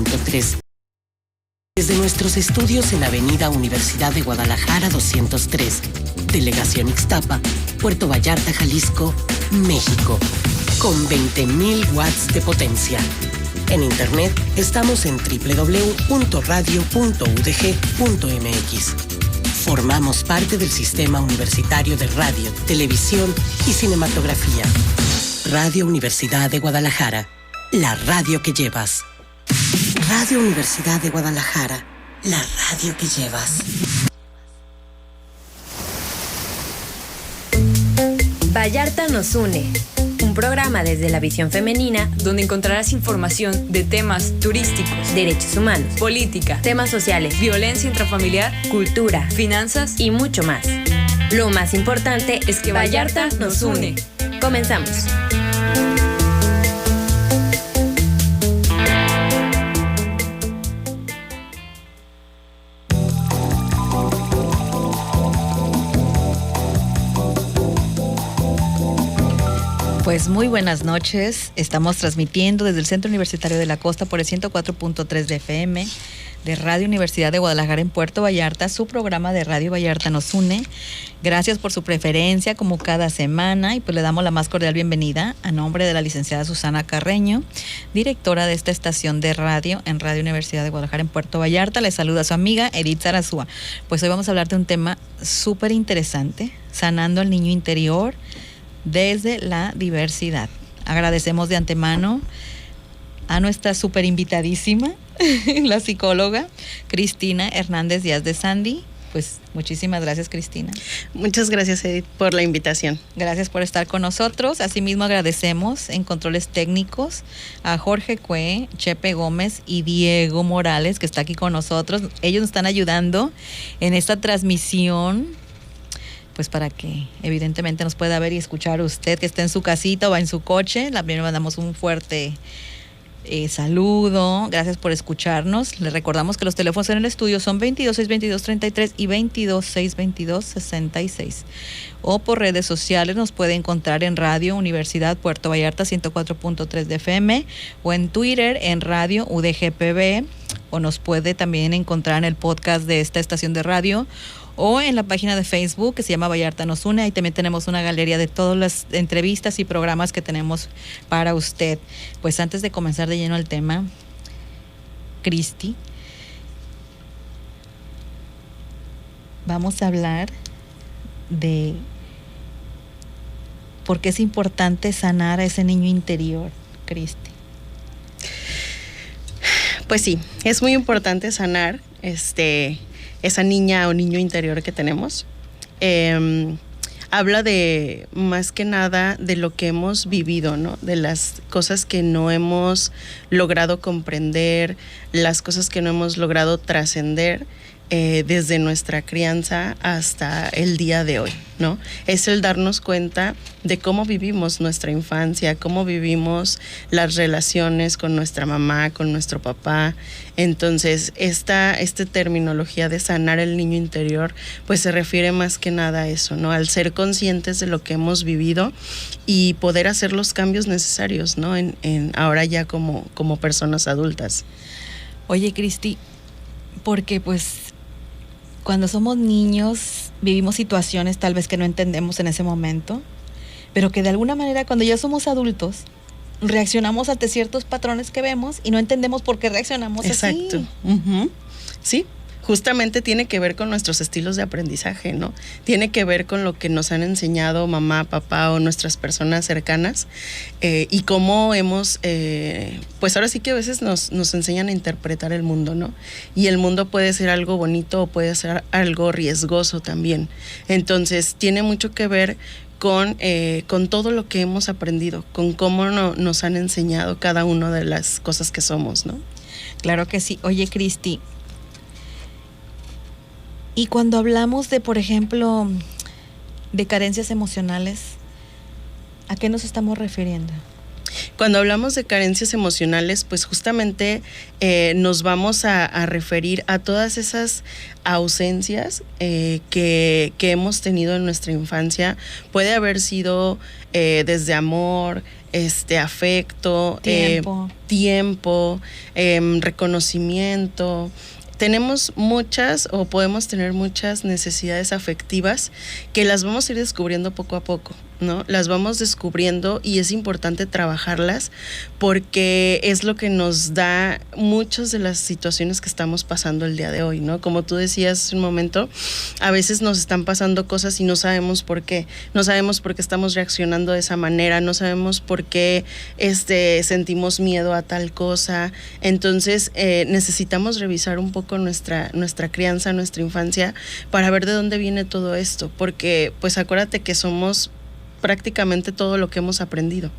104.3. Desde nuestros estudios en Avenida Universidad de Guadalajara 203, Delegación Ixtapa, Puerto Vallarta, Jalisco, México, con 20.000 watts de potencia. En internet estamos en www.radio.udg.mx. Formamos parte del Sistema Universitario de Radio, Televisión y Cinematografía. Radio Universidad de Guadalajara, la radio que llevas. Radio Universidad de Guadalajara, la radio que llevas. Vallarta nos une. Un programa desde la visión femenina donde encontrarás información de temas turísticos, derechos humanos, política, temas sociales, violencia intrafamiliar, cultura, finanzas y mucho más. Lo más importante es que Vallarta nos une. Comenzamos. Pues muy buenas noches, estamos transmitiendo desde el Centro Universitario de la Costa por el 104.3 de FM de Radio Universidad de Guadalajara en Puerto Vallarta, su programa de Radio Vallarta nos une. Gracias por su preferencia como cada semana y pues le damos la más cordial bienvenida a nombre de la licenciada Susana Carreño, directora de esta estación de radio en Radio Universidad de Guadalajara en Puerto Vallarta. Le saluda a su amiga Edith Zarazúa. Pues hoy vamos a hablar de un tema súper interesante, sanando al niño interior desde la diversidad. Agradecemos de antemano a nuestra súper invitadísima, la psicóloga Cristina Hernández Díaz de Sandy. Pues muchísimas gracias, Cristina. Muchas gracias, Edith, por la invitación. Gracias por estar con nosotros. Asimismo agradecemos en controles técnicos a Jorge Cue, Chepe Gómez y Diego Morales, que está aquí con nosotros. Ellos nos están ayudando en esta transmisión, pues para que evidentemente nos pueda ver y escuchar usted que está en su casita o en su coche. También le mandamos un fuerte saludo. Gracias por escucharnos. Les recordamos que los teléfonos en el estudio son 22-622-33 y 22-622-66. O por redes sociales nos puede encontrar en Radio Universidad Puerto Vallarta 104.3 de FM o en Twitter en Radio UDGPB, o nos puede también encontrar en el podcast de esta estación de radio o en la página de Facebook que se llama Vallarta nos une. Ahí también tenemos una galería de todas las entrevistas y programas que tenemos para usted. Pues antes de comenzar de lleno el tema, Cristi, vamos a hablar de por qué es importante sanar a ese niño interior, Cristi. Pues sí, es muy importante sanar esa niña o niño interior que tenemos. Habla de, más que nada, de lo que hemos vivido, ¿no? De las cosas que no hemos logrado comprender, las cosas que no hemos logrado trascender desde nuestra crianza hasta el día de hoy, ¿no? Es el darnos cuenta de cómo vivimos nuestra infancia, cómo vivimos las relaciones con nuestra mamá, con nuestro papá. Entonces, esta terminología de sanar el niño interior, pues se refiere más que nada a eso, ¿no? Al ser conscientes de lo que hemos vivido y poder hacer los cambios necesarios, ¿no? En ahora ya como personas adultas. Oye, Cristi, porque pues cuando somos niños vivimos situaciones tal vez que no entendemos en ese momento, pero que de alguna manera cuando ya somos adultos reaccionamos ante ciertos patrones que vemos y no entendemos por qué reaccionamos así. Exacto. Uh-huh. Sí, justamente tiene que ver con nuestros estilos de aprendizaje, ¿no? Tiene que ver con lo que nos han enseñado mamá, papá o nuestras personas cercanas, y cómo hemos, pues ahora sí que a veces nos enseñan a interpretar el mundo, ¿no? Y el mundo puede ser algo bonito o puede ser algo riesgoso también. Entonces tiene mucho que ver con todo lo que hemos aprendido, con cómo nos han enseñado cada una de las cosas que somos, ¿no? Claro que sí. Oye, Cristi, y cuando hablamos de, por ejemplo, de carencias emocionales, ¿a qué nos estamos refiriendo? Cuando hablamos de carencias emocionales, pues justamente nos vamos a referir a todas esas ausencias que hemos tenido en nuestra infancia. Puede haber sido desde amor, afecto, tiempo, reconocimiento. Tenemos muchas o podemos tener muchas necesidades afectivas que las vamos a ir descubriendo poco a poco, ¿no? Las vamos descubriendo y es importante trabajarlas porque es lo que nos da muchas de las situaciones que estamos pasando el día de hoy, ¿no? Como tú decías hace un momento, a veces nos están pasando cosas y no sabemos por qué. No sabemos por qué estamos reaccionando de esa manera, no sabemos por qué sentimos miedo a tal cosa. Entonces necesitamos revisar un poco nuestra crianza, nuestra infancia, para ver de dónde viene todo esto, porque pues acuérdate que somos prácticamente todo lo que hemos aprendido.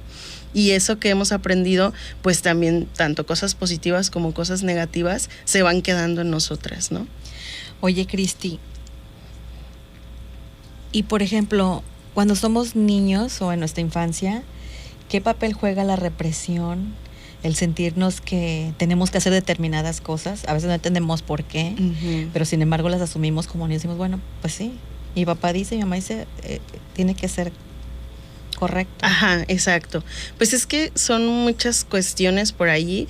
Y eso que hemos aprendido, pues también, tanto cosas positivas como cosas negativas, se van quedando en nosotras, ¿no? Oye, Cristi, y por ejemplo, cuando somos niños o en nuestra infancia, ¿qué papel juega la represión? El sentirnos que tenemos que hacer determinadas cosas, a veces no entendemos por qué, pero sin embargo las asumimos como niños, decimos, bueno, pues sí, mi papá dice, mi mamá dice, tiene que ser correcto. Ajá, exacto. Pues es que son muchas cuestiones por allí.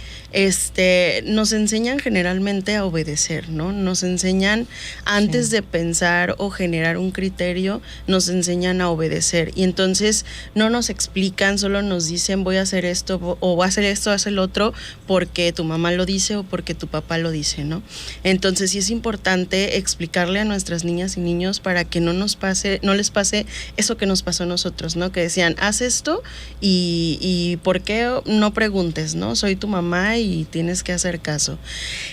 Nos enseñan generalmente a obedecer, ¿no? Nos enseñan antes de pensar o generar un criterio, nos enseñan a obedecer. Y entonces no nos explican, solo nos dicen voy a hacer esto o voy a hacer esto, haz el otro, porque tu mamá lo dice o porque tu papá lo dice, ¿no? Entonces sí es importante explicarle a nuestras niñas y niños para que no les pase eso que nos pasó a nosotros, ¿no? Que decían, haz esto y ¿por qué no preguntes, no? Soy tu mamá y tienes que hacer caso.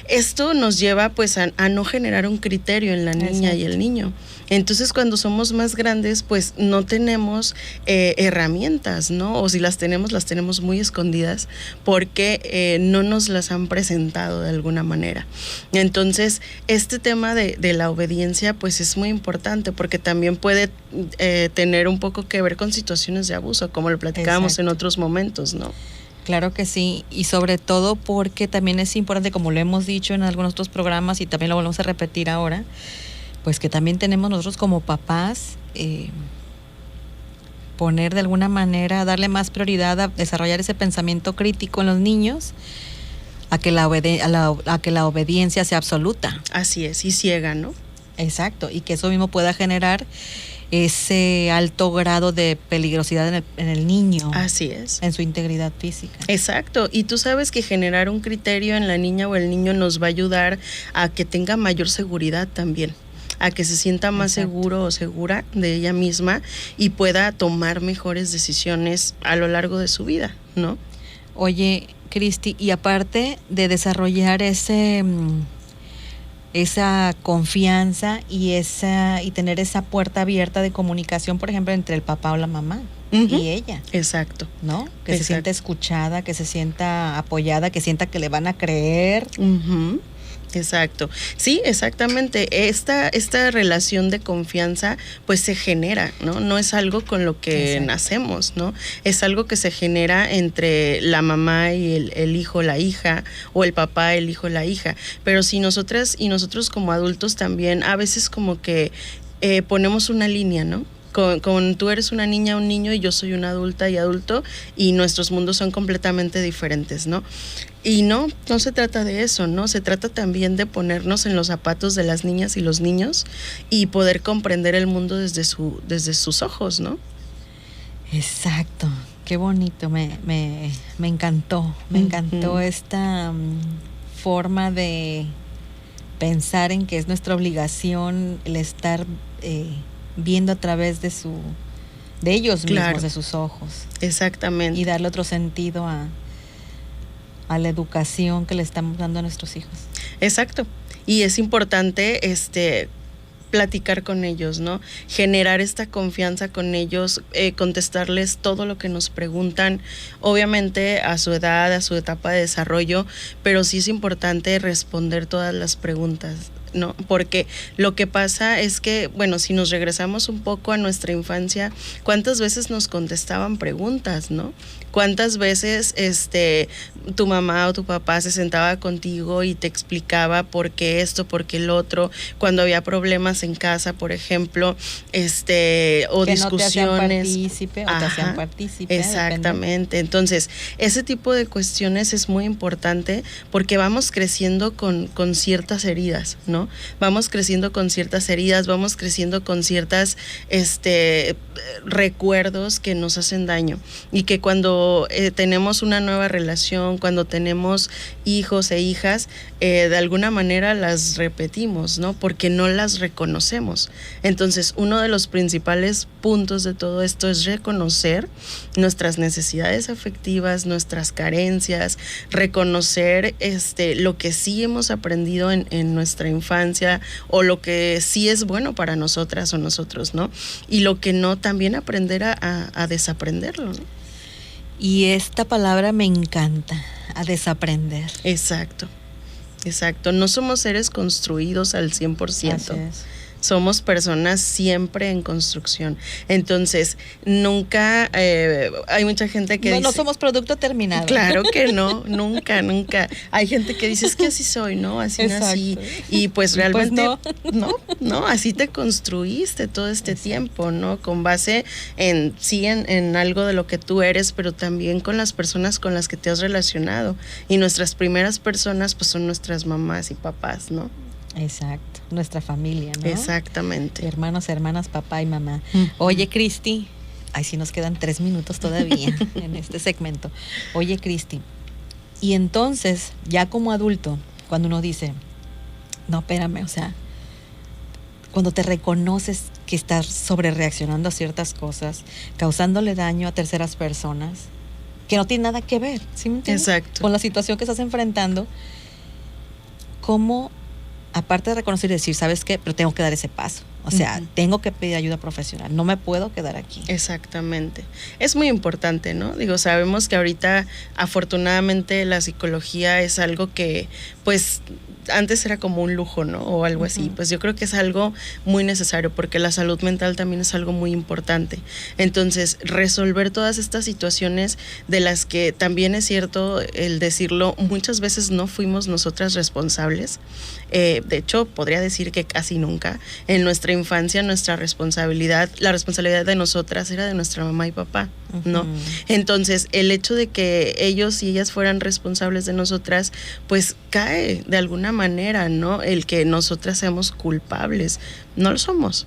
Esto nos lleva pues a no generar un criterio en la niña y el niño. Entonces cuando somos más grandes pues no tenemos herramientas, ¿no? O si las tenemos muy escondidas porque no nos las han presentado de alguna manera. Entonces este tema de la obediencia pues es muy importante porque también puede tener un poco que ver con situaciones de abuso, como lo platicábamos en otros momentos, ¿no? Claro que sí, y sobre todo porque también es importante, como lo hemos dicho en algunos otros programas y también lo volvemos a repetir ahora, pues que también tenemos nosotros como papás poner de alguna manera, darle más prioridad a desarrollar ese pensamiento crítico en los niños, a que la obediencia sea absoluta. Así es, y ciega, ¿no? Exacto, y que eso mismo pueda generar ese alto grado de peligrosidad en el niño. Así es. En su integridad física. Exacto, y tú sabes que generar un criterio en la niña o el niño nos va a ayudar a que tenga mayor seguridad también, a que se sienta más seguro o segura de ella misma y pueda tomar mejores decisiones a lo largo de su vida, ¿no? Oye, Cristi, y aparte de desarrollar esa confianza y tener esa puerta abierta de comunicación, por ejemplo, entre el papá o la mamá y ella. Exacto. ¿No? Que se sienta escuchada, que se sienta apoyada, que sienta que le van a creer. Exacto. Sí, exactamente. Esta relación de confianza pues se genera, ¿no? No es algo con lo que nacemos, ¿no? Es algo que se genera entre la mamá y el hijo, la hija, o el papá, el hijo, la hija. Pero si nosotras y nosotros como adultos también a veces como que ponemos una línea, ¿no? Con tú eres una niña, un niño y yo soy una adulta y adulto y nuestros mundos son completamente diferentes, ¿no? Y no se trata de eso, ¿no? Se trata también de ponernos en los zapatos de las niñas y los niños y poder comprender el mundo desde sus ojos, ¿no? Exacto, qué bonito, me encantó, me encantó esta forma de pensar en que es nuestra obligación el estar viendo a través de ellos mismos, de sus ojos. Exactamente. Y darle otro sentido a la educación que le estamos dando a nuestros hijos. Exacto. Y es importante platicar con ellos, ¿no? Generar esta confianza con ellos, contestarles todo lo que nos preguntan, obviamente a su edad, a su etapa de desarrollo, pero sí es importante responder todas las preguntas, ¿no? Porque lo que pasa es que, bueno, si nos regresamos un poco a nuestra infancia, ¿cuántas veces nos contestaban preguntas, no? ¿Cuántas veces tu mamá o tu papá se sentaba contigo y te explicaba por qué esto, por qué el otro, cuando había problemas en casa, por ejemplo, o que discusiones? No te hacían partícipe. Exactamente. Entonces, ese tipo de cuestiones es muy importante porque vamos creciendo con ciertas heridas, ¿no? Vamos creciendo con ciertas heridas, vamos creciendo con ciertas recuerdos que nos hacen daño, y que cuando tenemos una nueva relación, cuando tenemos hijos e hijas, de alguna manera las repetimos, ¿no? Porque no las reconocemos. Entonces, uno de los principales puntos de todo esto es reconocer nuestras necesidades afectivas, nuestras carencias, reconocer lo que sí hemos aprendido en nuestra infancia, o lo que sí es bueno para nosotras o nosotros, ¿no? Y lo que no, también aprender a desaprenderlo, ¿no? Y esta palabra me encanta, a desaprender. Exacto. No somos seres construidos al 100%. Así es. Somos personas siempre en construcción. Entonces, nunca, hay mucha gente que dice... No somos producto terminado. Claro que no, nunca. Hay gente que dice, es que así soy, ¿no? Así Exacto. nací. Y pues realmente, pues no, así te construiste todo este tiempo, ¿no? Con base en algo de lo que tú eres, pero también con las personas con las que te has relacionado. Y nuestras primeras personas, pues son nuestras mamás y papás, ¿no? Exacto, nuestra familia, ¿no? Exactamente. Hermanos, hermanas, papá y mamá. Uh-huh. Oye, Cristi, ahí sí nos quedan 3 minutos todavía en este segmento. Oye, Cristi, y entonces, ya como adulto, cuando uno dice, no, espérame, o sea, cuando te reconoces que estás sobrereaccionando a ciertas cosas, causándole daño a terceras personas, que no tiene nada que ver, ¿sí me entiendes? Exacto. Con la situación que estás enfrentando, ¿cómo, aparte de reconocer y decir, ¿sabes qué? Pero tengo que dar ese paso. O sea, tengo que pedir ayuda profesional. No me puedo quedar aquí. Exactamente. Es muy importante, ¿no? Digo, sabemos que ahorita, afortunadamente, la psicología es algo que, pues, antes era como un lujo, ¿no? O algo así. Pues yo creo que es algo muy necesario, porque la salud mental también es algo muy importante. Entonces, resolver todas estas situaciones de las que también es cierto el decirlo, muchas veces no fuimos nosotras responsables. De hecho, podría decir que casi nunca. En nuestra infancia, la responsabilidad de nosotras era de nuestra mamá y papá, ¿no? Entonces, el hecho de que ellos y ellas fueran responsables de nosotras, pues cae de alguna manera, ¿no? El que nosotras seamos culpables. No lo somos.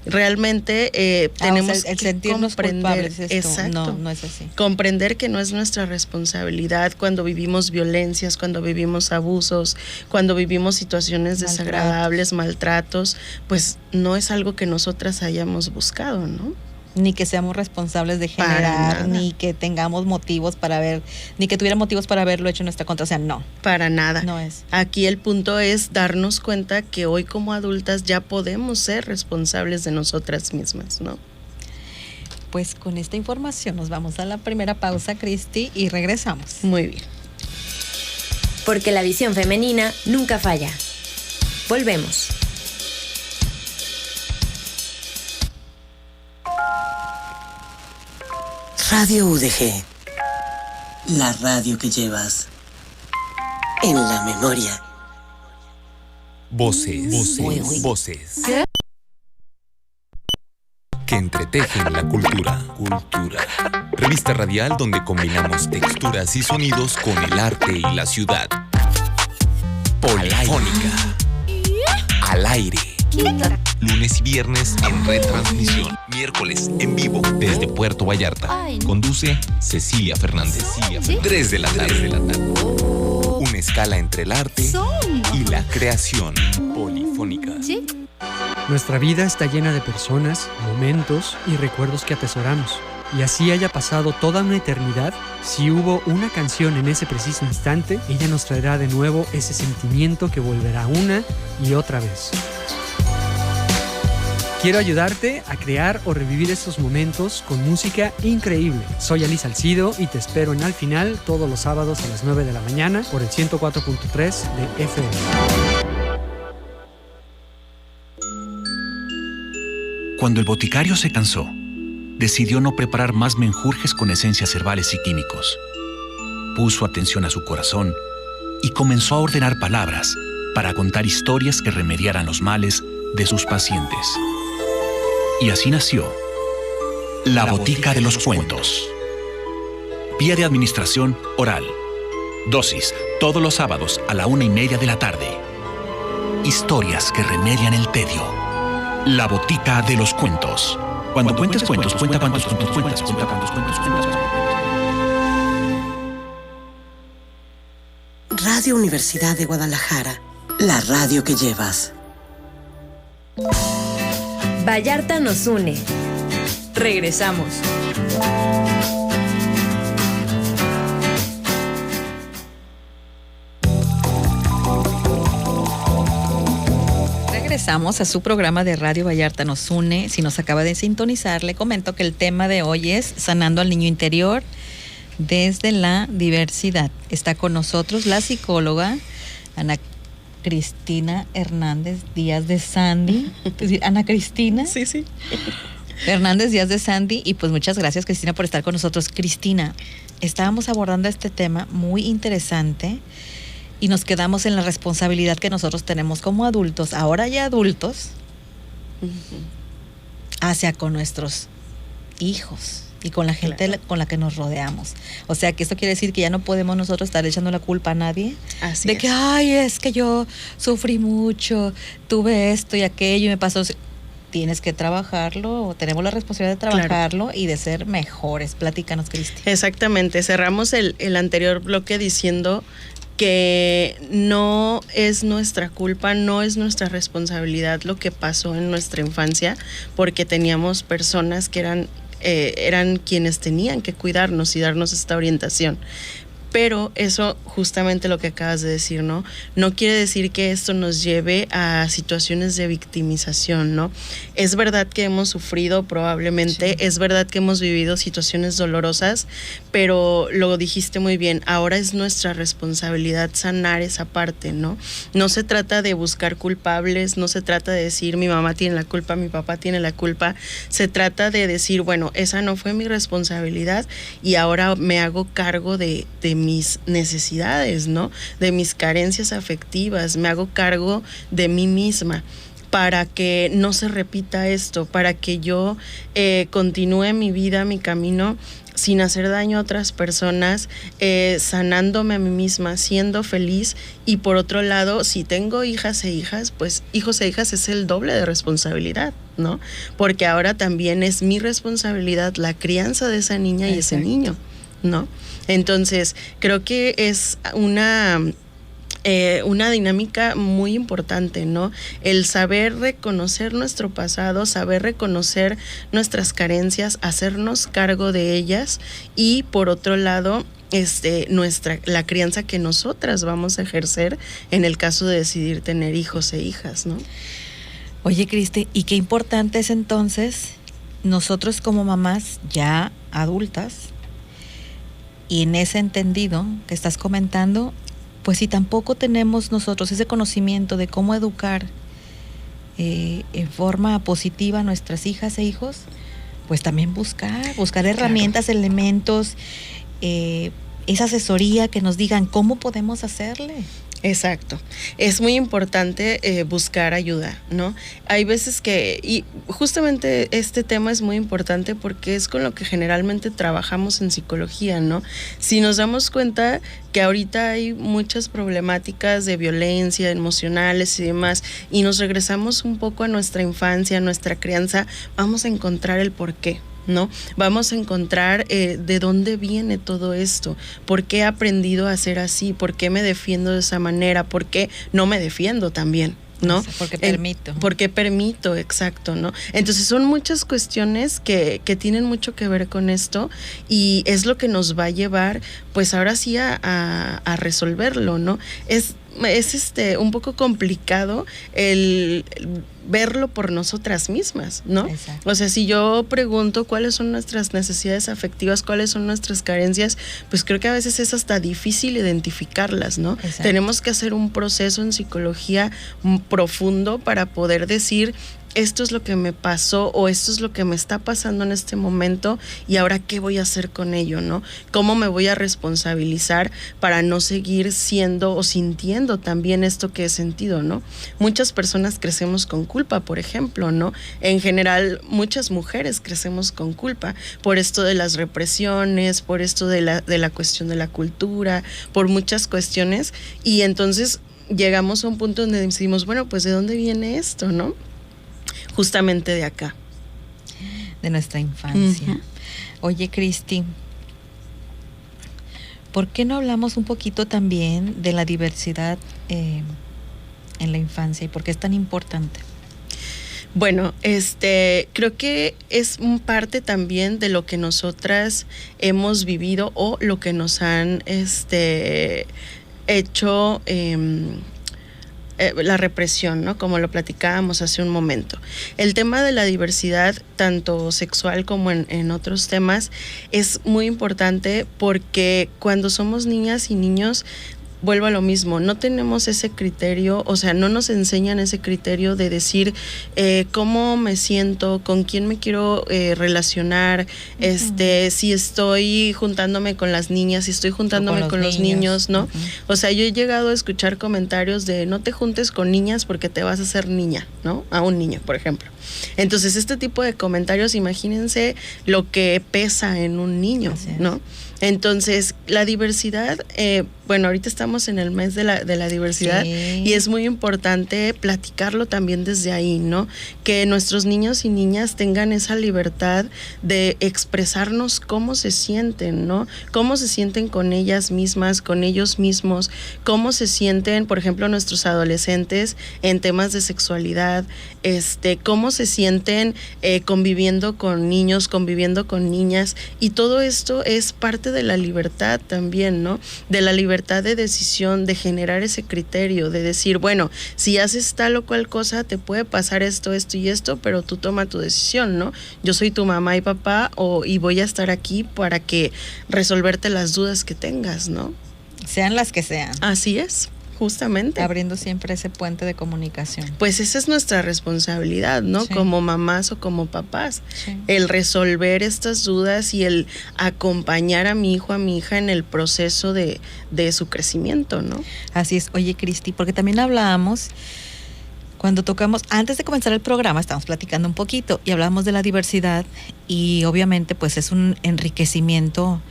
Realmente tenemos el que sentirnos comprender, culpables. exacto, No es así. comprender que no es nuestra responsabilidad cuando vivimos violencias, cuando vivimos abusos, cuando vivimos situaciones desagradables, maltratos, pues no es algo que nosotras hayamos buscado, ¿no? Ni que seamos responsables de generar, ni que tengamos motivos para ver, ni que tuviera motivos para haberlo hecho en nuestra contra. O sea, no. Para nada. No es. Aquí el punto es darnos cuenta que hoy como adultas ya podemos ser responsables de nosotras mismas, ¿no? Pues con esta información nos vamos a la primera pausa, Cristi, y regresamos. Muy bien. Porque la visión femenina nunca falla. Volvemos. Radio UDG, la radio que llevas en la memoria. Voces que entretejen la cultura. Revista radial donde combinamos texturas y sonidos con el arte y la ciudad. Polifónica. Al aire. Lunes y viernes en retransmisión. Miércoles en vivo desde Puerto Vallarta. Conduce Cecilia Fernández. 3 de la tarde. Una escala entre el arte y la creación polifónica. Nuestra vida está llena de personas, momentos y recuerdos que atesoramos. Y así haya pasado toda una eternidad, si hubo una canción en ese preciso instante, ella nos traerá de nuevo ese sentimiento que volverá una y otra vez. Quiero ayudarte a crear o revivir estos momentos con música increíble. Soy Ali Salcido y te espero en Al Final todos los sábados a las 9 de la mañana por el 104.3 de FM. Cuando el boticario se cansó, decidió no preparar más menjurjes con esencias herbales y químicos. Puso atención a su corazón y comenzó a ordenar palabras para contar historias que remediaran los males de sus pacientes. Y así nació La Botica de los Cuentos. Vía de administración oral. Dosis todos los sábados a la 1:30 de la tarde. Historias que remedian el tedio. La Botica de los Cuentos. Cuando cuentes cuentos, cuenta cuántos cuentos cuentas. Radio Universidad de Guadalajara, la radio que llevas. Vallarta nos une. Regresamos. Regresamos a su programa de Radio Vallarta nos une. Si nos acaba de sintonizar, le comento que el tema de hoy es Sanando al Niño Interior desde la diversidad. Está con nosotros la psicóloga Ana Cristina Hernández Díaz de Sandy. Ana Cristina. Sí. Hernández Díaz de Sandy. Y pues muchas gracias, Cristina, por estar con nosotros. Cristina, estábamos abordando este tema muy interesante y nos quedamos en la responsabilidad que nosotros tenemos como adultos, ahora ya adultos, hacia con nuestros hijos y con la gente con la que nos rodeamos. O sea, que esto quiere decir que ya no podemos nosotros estar echando la culpa a nadie. Así de es. Que, ay, es que yo sufrí mucho, tuve esto y aquello y me pasó. Tienes que trabajarlo, tenemos la responsabilidad de trabajarlo, claro, y de ser mejores. Platícanos, Cristi. Exactamente, cerramos el anterior bloque diciendo que no es nuestra culpa, no es nuestra responsabilidad lo que pasó en nuestra infancia, porque teníamos personas que eran quienes tenían que cuidarnos y darnos esta orientación. Pero eso, justamente lo que acabas de decir, ¿no? No quiere decir que esto nos lleve a situaciones de victimización, ¿no? Es verdad que hemos sufrido probablemente, sí, es verdad que hemos vivido situaciones dolorosas, pero lo dijiste muy bien, ahora es nuestra responsabilidad sanar esa parte, ¿no? No se trata de buscar culpables, no se trata de decir mi mamá tiene la culpa, mi papá tiene la culpa, se trata de decir, bueno, esa no fue mi responsabilidad y ahora me hago cargo de mis necesidades, ¿no? De mis carencias afectivas, me hago cargo de mí misma para que no se repita esto, para que yo continúe mi vida, mi camino sin hacer daño a otras personas, sanándome a mí misma, siendo feliz. Y por otro lado, si tengo hijas e hijas, pues hijos e hijas es el doble de responsabilidad, ¿no? Porque ahora también es mi responsabilidad la crianza de esa niña y ese niño, ¿no? Entonces, creo que es una dinámica muy importante, ¿no? El saber reconocer nuestro pasado, saber reconocer nuestras carencias, hacernos cargo de ellas y, por otro lado, la crianza que nosotras vamos a ejercer en el caso de decidir tener hijos e hijas, ¿no? Oye, Cristi, y qué importante es entonces nosotros como mamás ya adultas, y en ese entendido que estás comentando, pues si tampoco tenemos nosotros ese conocimiento de cómo educar en forma positiva a nuestras hijas e hijos, pues también buscar herramientas, claro, elementos, esa asesoría que nos digan cómo podemos hacerle. Exacto. Es muy importante buscar ayuda, ¿no? Hay veces y justamente este tema es muy importante porque es con lo que generalmente trabajamos en psicología, ¿no? Si nos damos cuenta que ahorita hay muchas problemáticas de violencia emocionales y demás, y nos regresamos un poco a nuestra infancia, a nuestra crianza, vamos a encontrar el porqué, ¿no? Vamos a encontrar de dónde viene todo esto, por qué he aprendido a ser así, por qué me defiendo de esa manera, por qué no me defiendo también, ¿no? Porque permito. Porque permito, exacto, ¿no? Entonces son muchas cuestiones que tienen mucho que ver con esto y es lo que nos va a llevar, pues ahora sí a resolverlo, ¿no? Es un poco complicado el verlo por nosotras mismas, ¿no? Exacto. O sea, si yo pregunto cuáles son nuestras necesidades afectivas, cuáles son nuestras carencias, pues creo que a veces es hasta difícil identificarlas, ¿no? Exacto. Tenemos que hacer un proceso en psicología profundo para poder decir esto es lo que me pasó o esto es lo que me está pasando en este momento y ahora qué voy a hacer con ello, ¿no? ¿Cómo me voy a responsabilizar para no seguir siendo o sintiendo también esto que he sentido, ¿no? Muchas personas crecemos con culpa, por ejemplo, ¿no? En general, muchas mujeres crecemos con culpa por esto de las represiones, por esto de la cuestión de la cultura, por muchas cuestiones, y entonces llegamos a un punto donde decimos, bueno, pues ¿de dónde viene esto, no? Justamente de acá. De nuestra infancia. Uh-huh. Oye, Cristi, ¿por qué no hablamos un poquito también de la diversidad en la infancia y por qué es tan importante? Bueno, creo que es un parte también de lo que nosotras hemos vivido o lo que nos han hecho la represión, ¿no? Como lo platicábamos hace un momento. El tema de la diversidad, tanto sexual como en otros temas, es muy importante porque cuando somos niñas y niños, vuelvo a lo mismo, no tenemos ese criterio, o sea, no nos enseñan ese criterio de decir cómo me siento, con quién me quiero relacionar, uh-huh. Si estoy juntándome con las niñas, si estoy juntándome con los niños, ¿no? Uh-huh. O sea, yo he llegado a escuchar comentarios de no te juntes con niñas porque te vas a hacer niña, ¿no? A un niño, por ejemplo. Entonces, este tipo de comentarios, imagínense lo que pesa en un niño, ¿no? Entonces, la diversidad, bueno, ahorita estamos en el mes de la diversidad, sí. Y es muy importante platicarlo también desde ahí, ¿no? Que nuestros niños y niñas tengan esa libertad de expresarnos cómo se sienten, ¿no? Cómo se sienten con ellas mismas, con ellos mismos, cómo se sienten, por ejemplo, nuestros adolescentes en temas de sexualidad, cómo se sienten conviviendo con niños, conviviendo con niñas, y todo esto es parte de la libertad también, ¿no? De la libertad de decisión, de generar ese criterio, de decir, bueno, si haces tal o cual cosa, te puede pasar esto, esto y esto, pero tú toma tu decisión, ¿no? Yo soy tu mamá y papá y voy a estar aquí para que resolverte las dudas que tengas, ¿no? Sean las que sean. Así es. Justamente. Abriendo siempre ese puente de comunicación. Pues esa es nuestra responsabilidad, ¿no? Sí. Como mamás o como papás. Sí. El resolver estas dudas y el acompañar a mi hijo, a mi hija en el proceso de su crecimiento, ¿no? Así es. Oye, Cristi, porque también hablábamos, cuando tocamos, antes de comenzar el programa, estábamos platicando un poquito y hablábamos de la diversidad y obviamente pues es un enriquecimiento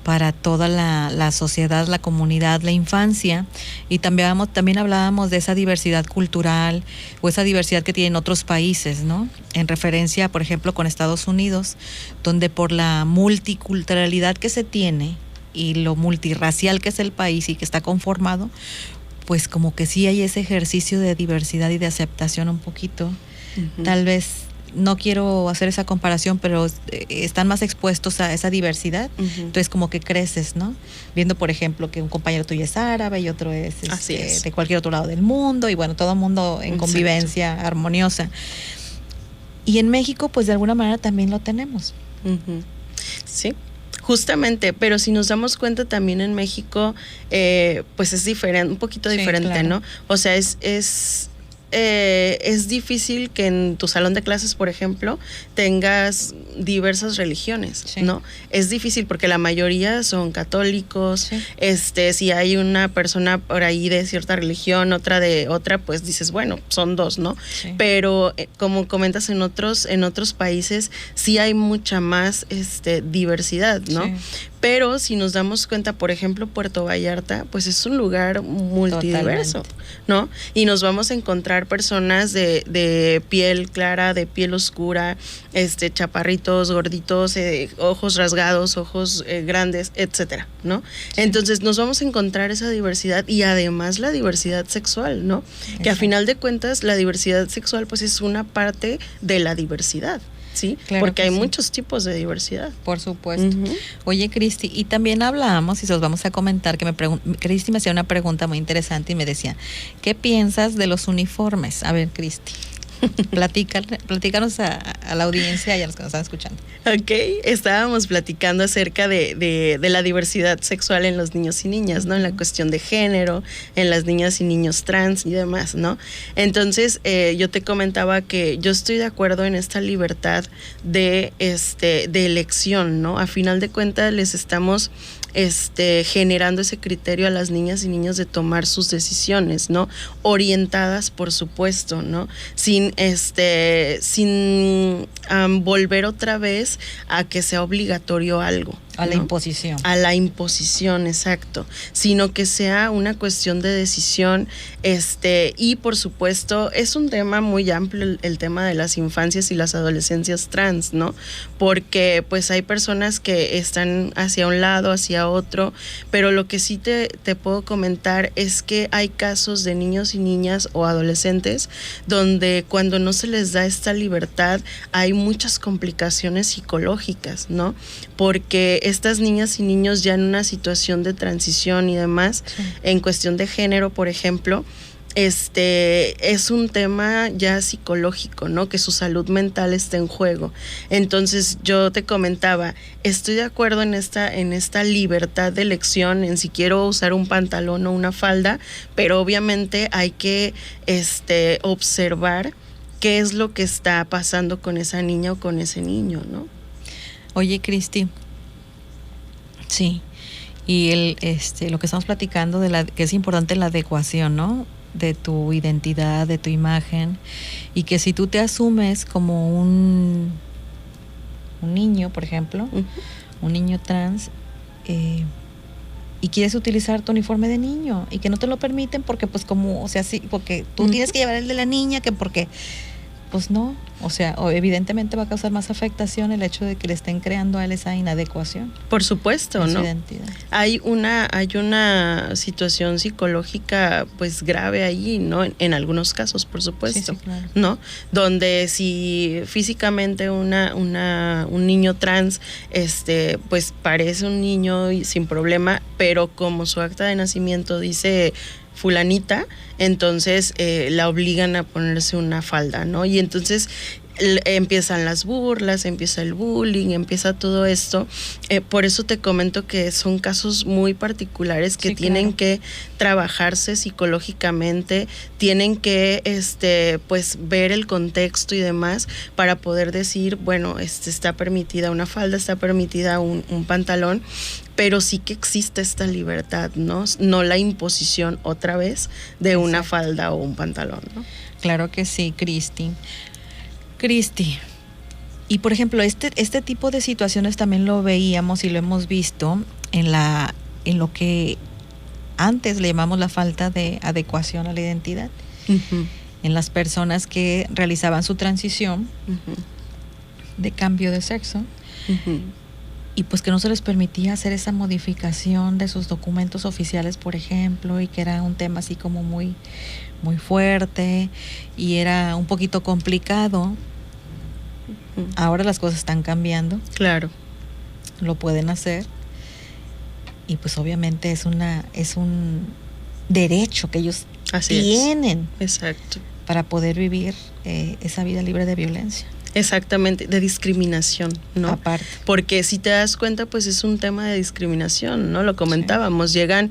para toda la sociedad, la comunidad, la infancia, y también hablábamos de esa diversidad cultural o esa diversidad que tienen otros países, ¿no? En referencia, por ejemplo, con Estados Unidos, donde por la multiculturalidad que se tiene y lo multirracial que es el país y que está conformado, pues como que sí hay ese ejercicio de diversidad y de aceptación un poquito, uh-huh. Tal vez. No quiero hacer esa comparación, pero están más expuestos a esa diversidad, uh-huh. Entonces como que creces, ¿no? Viendo, por ejemplo, que un compañero tuyo es árabe y otro es, de cualquier otro lado del mundo, y bueno, todo el mundo en convivencia armoniosa. Y en México, pues de alguna manera también lo tenemos. Uh-huh. Sí. Justamente, pero si nos damos cuenta también en México, pues es diferente, un poquito diferente, claro. ¿No? O sea, es difícil que en tu salón de clases, por ejemplo, tengas diversas religiones, sí. ¿No? Es difícil porque la mayoría son católicos, sí. Si hay una persona por ahí de cierta religión, otra de otra, pues dices, bueno, son dos, ¿no? Sí. Pero como comentas en otros países, sí hay mucha más diversidad, ¿no? Sí. Pero si nos damos cuenta, por ejemplo, Puerto Vallarta, pues es un lugar multidiverso, totalmente. ¿No? Y nos vamos a encontrar personas de piel clara, de piel oscura, chaparritos, gorditos, ojos rasgados, ojos grandes, etcétera, ¿no? Sí. Entonces nos vamos a encontrar esa diversidad y además la diversidad sexual, ¿no? Exacto. Que a final de cuentas la diversidad sexual pues es una parte de la diversidad. Sí, claro, porque hay muchos tipos de diversidad. Por supuesto. Uh-huh. Oye, Cristi, y también hablábamos, y se los vamos a comentar, Cristi me hacía una pregunta muy interesante y me decía, ¿qué piensas de los uniformes? A ver, Cristi. Platícanos a la audiencia y a los que nos están escuchando. Ok, estábamos platicando acerca de la diversidad sexual en los niños y niñas, ¿no? En la cuestión de género, en las niñas y niños trans y demás, ¿no? Entonces, yo te comentaba que yo estoy de acuerdo en esta libertad de elección, ¿no? A final de cuentas les estamos generando ese criterio a las niñas y niños de tomar sus decisiones, ¿no? Orientadas, por supuesto, ¿no? Sin volver otra vez a que sea obligatorio algo. A la imposición. A la imposición, exacto. Sino que sea una cuestión de decisión, y por supuesto, es un tema muy amplio el tema de las infancias y las adolescencias trans, ¿no? Porque pues hay personas que están hacia un lado, hacia otro, pero lo que sí te puedo comentar es que hay casos de niños y niñas o adolescentes donde cuando no se les da esta libertad hay muchas complicaciones psicológicas, ¿no? Porque estas niñas y niños ya en una situación de transición y demás, sí, en cuestión de género, por ejemplo, es un tema ya psicológico, ¿no? Que su salud mental está en juego. Entonces yo te comentaba, estoy de acuerdo en esta libertad de elección, en si quiero usar un pantalón o una falda, pero obviamente hay que observar qué es lo que está pasando con esa niña o con ese niño, ¿no? Oye, Cristi, sí, y lo que estamos platicando que es importante la adecuación, ¿no? De tu identidad, de tu imagen, y que si tú te asumes como un niño, por ejemplo, un niño trans, y quieres utilizar tu uniforme de niño y que no te lo permiten porque pues como, o sea, sí, porque tú tienes que llevar el de la niña, que porque pues no, o sea, evidentemente va a causar más afectación el hecho de que le estén creando a él esa inadecuación. Por supuesto, ¿no? Su identidad. Hay una situación psicológica pues grave ahí, ¿no? En algunos casos, por supuesto, sí, claro, ¿no? Donde si físicamente un niño trans pues parece un niño y sin problema, pero como su acta de nacimiento dice fulanita, entonces la obligan a ponerse una falda, ¿no? Y entonces empiezan las burlas, empieza el bullying, empieza todo esto. Por eso te comento que son casos muy particulares que sí, tienen, claro, que trabajarse psicológicamente, tienen que pues ver el contexto y demás para poder decir, bueno, está permitida una falda, está permitida un pantalón, pero sí que existe esta libertad, ¿no? No la imposición otra vez de una falda o un pantalón, ¿no? Claro que sí, Cristi. Y por ejemplo, este tipo de situaciones también lo veíamos y lo hemos visto en lo que antes le llamamos la falta de adecuación a la identidad. Uh-huh. En las personas que realizaban su transición, uh-huh, de cambio de sexo, uh-huh, y pues que no se les permitía hacer esa modificación de sus documentos oficiales, por ejemplo, y que era un tema así como muy, muy fuerte y era un poquito complicado. Ahora las cosas están cambiando. Claro. Lo pueden hacer. Y pues obviamente es un derecho que ellos tienen. Exacto. Para poder vivir esa vida libre de violencia. Exactamente, de discriminación, ¿no? Aparte. Porque si te das cuenta, pues es un tema de discriminación, ¿no? Lo comentábamos, sí, llegan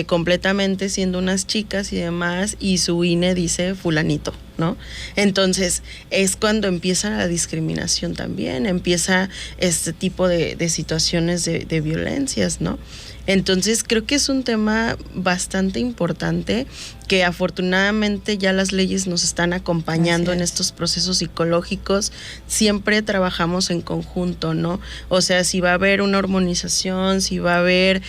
completamente siendo unas chicas y demás, y su INE dice fulanito, ¿no? Entonces, es cuando empieza la discriminación también, empieza este tipo de situaciones de violencias, ¿no? Entonces, creo que es un tema bastante importante que afortunadamente ya las leyes nos están acompañando en estos procesos psicológicos. Siempre trabajamos en conjunto, ¿no? O sea, si va a haber una hormonización, si va a haber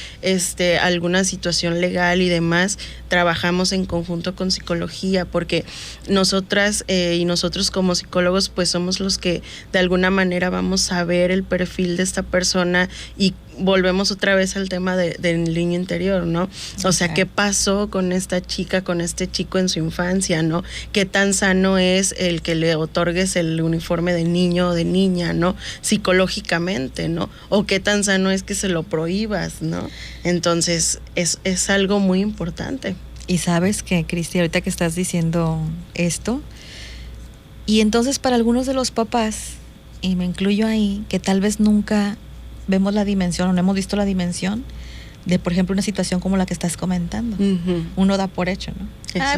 alguna situación legal y demás, trabajamos en conjunto con psicología, porque nosotras y nosotros como psicólogos pues somos los que de alguna manera vamos a ver el perfil de esta persona y volvemos otra vez al tema del niño interior, ¿no? O sea, ¿qué pasó con esta chica, con este chico en su infancia, ¿no? ¿Qué tan sano es el que le otorgues el uniforme de niño o de niña, ¿no? Psicológicamente, ¿no? O qué tan sano es que se lo prohíbas, ¿no? Entonces, es algo muy importante. Y sabes que, Cristi, ahorita que estás diciendo esto, Y entonces para algunos de los papás, y me incluyo ahí, que tal vez nunca vemos la dimensión o no hemos visto la dimensión de, por ejemplo, una situación como la que estás comentando. Uno da por hecho, ¿no?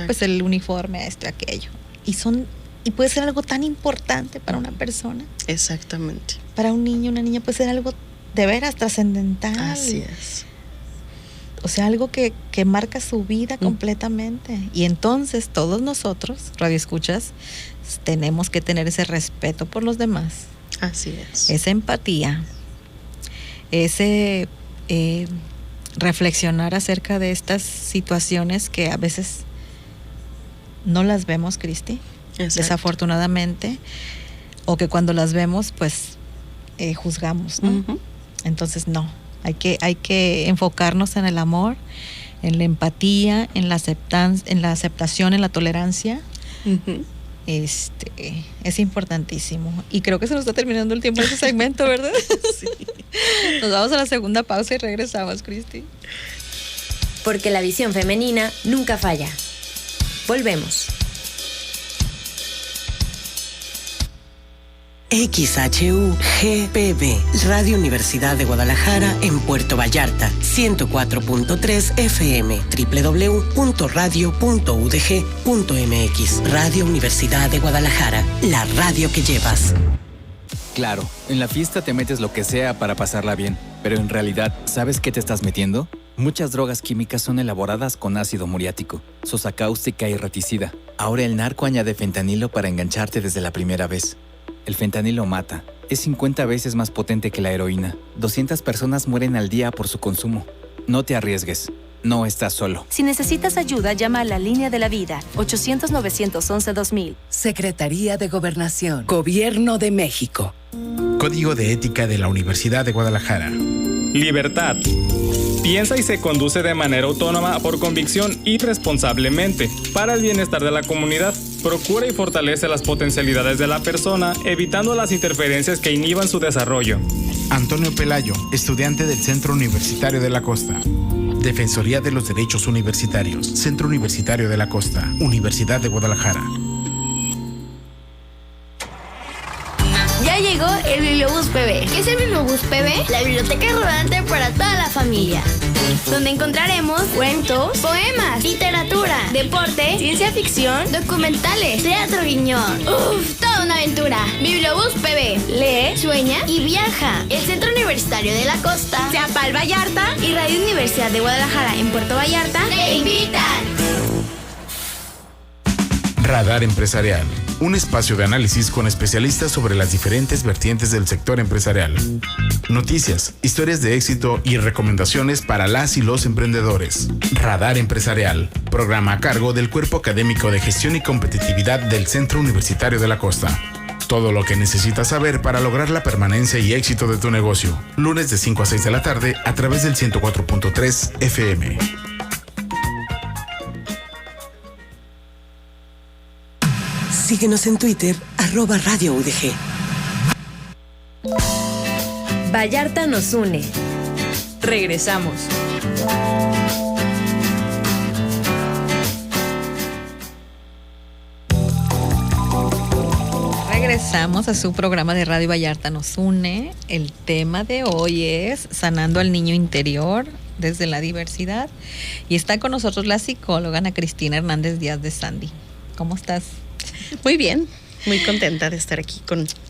Pues el uniforme, esto, aquello. Y puede ser algo tan importante para una persona. Exactamente. Para un niño, una niña, puede ser algo de veras trascendental. Así es. O sea, algo que marca su vida completamente. Y entonces todos nosotros, radioescuchas, tenemos que tener ese respeto por los demás. Así es. Esa empatía, ese reflexionar acerca de estas situaciones que a veces no las vemos, Cristi, desafortunadamente, o que cuando las vemos, pues juzgamos, ¿no? Entonces, no. Hay que enfocarnos en el amor, en la empatía, en la aceptación, en la tolerancia. Es importantísimo. Y creo que se nos está terminando el tiempo de ese segmento, ¿verdad? Sí. Nos vamos a la segunda pausa y regresamos, Cristi. Porque la visión femenina nunca falla. Volvemos. XHU-GPB, Radio Universidad de Guadalajara en Puerto Vallarta, 104.3 FM, www.radio.udg.mx. Radio Universidad de Guadalajara, la radio que llevas. Claro, en la fiesta te metes lo que sea para pasarla bien, pero en realidad, ¿sabes qué te estás metiendo? Muchas drogas químicas son elaboradas con ácido muriático, sosa cáustica y reticida. Ahora el narco añade fentanilo para engancharte desde la primera vez. El fentanilo mata. Es 50 veces más potente que la heroína. 200 personas mueren al día por su consumo. No te arriesgues. No estás solo. Si necesitas ayuda, llama a la Línea de la Vida, 800-911-2000. Secretaría de Gobernación. Gobierno de México. Código de Ética de la Universidad de Guadalajara. Libertad. Piensa y se conduce de manera autónoma por convicción y responsablemente para el bienestar de la comunidad. Procura y fortalece las potencialidades de la persona, evitando las interferencias que inhiban su desarrollo. Antonio Pelayo, estudiante del Centro Universitario de la Costa. Defensoría de los Derechos Universitarios. Centro Universitario de la Costa. Universidad de Guadalajara. Ya llegó el Bibliobús PB. ¿Qué es el Bibliobús PB? La biblioteca rodante para toda la familia, donde encontraremos cuentos, poemas, literatura, deporte, ciencia ficción, documentales, teatro guiñón. ¡Uf! Toda una aventura. Bibliobús PB. Lee, sueña y viaja. El Centro Universitario de la Costa, Teapal Vallarta y Radio Universidad de Guadalajara en Puerto Vallarta te invitan. Radar Empresarial, un espacio de análisis con especialistas sobre las diferentes vertientes del sector empresarial. Noticias, historias de éxito y recomendaciones para las y los emprendedores. Radar Empresarial, programa a cargo del Cuerpo Académico de Gestión y Competitividad del Centro Universitario de la Costa. Todo lo que necesitas saber para lograr la permanencia y éxito de tu negocio. Lunes de 5 a 6 de la tarde a través del 104.3 FM. Síguenos en Twitter, @Radio UDG. Vallarta nos une. Regresamos. Regresamos a su programa de Radio Vallarta nos une. El tema de hoy es sanando al niño interior desde la diversidad. Y está con nosotros la psicóloga Ana Cristina Hernández Díaz de Sandy. ¿Cómo estás? Muy bien, muy contenta de estar aquí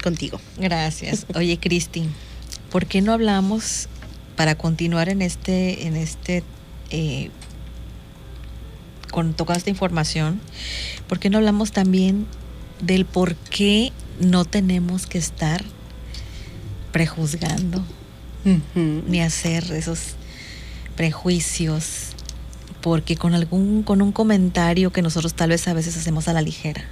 contigo. Gracias. Oye, Cristi, ¿por qué no hablamos, para continuar con toda esta información, por qué no hablamos también del por qué no tenemos que estar prejuzgando ni hacer esos prejuicios? Porque con un comentario que nosotros tal vez a veces hacemos a la ligera,